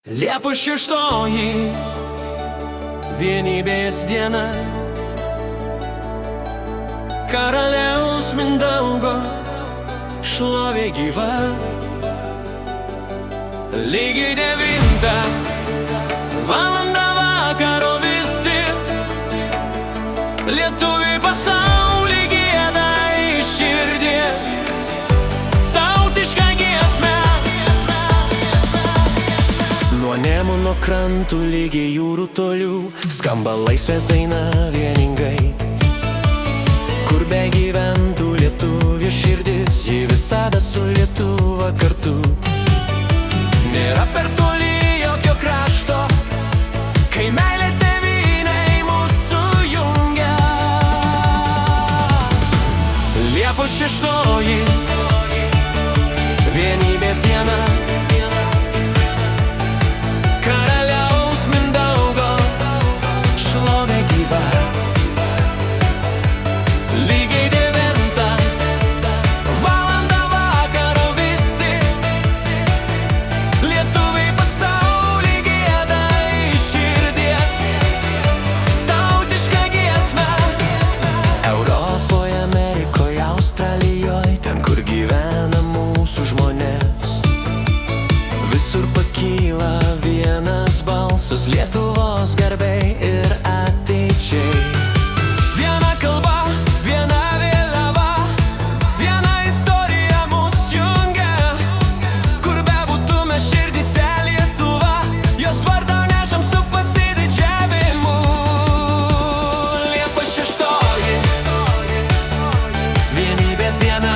Liepos 6 vienybės diena, karaliaus Mindaugo šlovė gyva. Lygiai 9 valandą vakaro visi lietuviai pasaulį gieda iš širdies tautišką giesmę. Nuo Nemuno krantų lygiai jūrų tolių skamba laisvės daina vieningai. Kur be gyventų lietuvio širdis, ji visada su Lietuva kartu. Nėra per toli jokio krašto, kai meilė tėvynei mūsų jungia. Liepos 6 vienybės diena, karaliaus Mindaugo šlovė gyva. Lygiai 9 valandą vakaro visi lietuviai pasaulį gieda iš širdies tautišką giesmę. Europoje, Amerikoje, Australijoje, ten kur gyvena mūsų žmonės, visur pakyla vienas balsas Lietuvos garbei ir ateičiai. Viena kalba, viena vėliava, viena istorija mus jungia. Kur bebūtume širdyse Lietuva, jos vardą nešam su pasididžiavimu. Liepos 6 vienybės diena,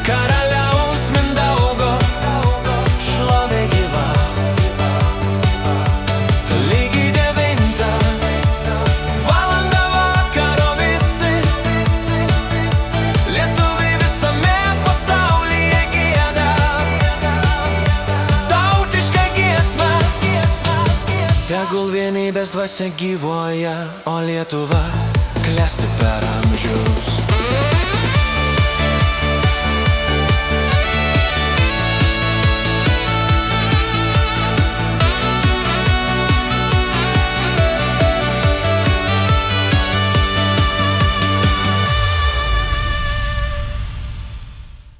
karaliaus Mindaugo šlovė gyva. Lygiai 9 valandą vakaro visi lietuviai visame pasaulyje gieda tautišką giesmę. Tegul vienybės dvasia gyvuoja, o Lietuva klesti per amžius.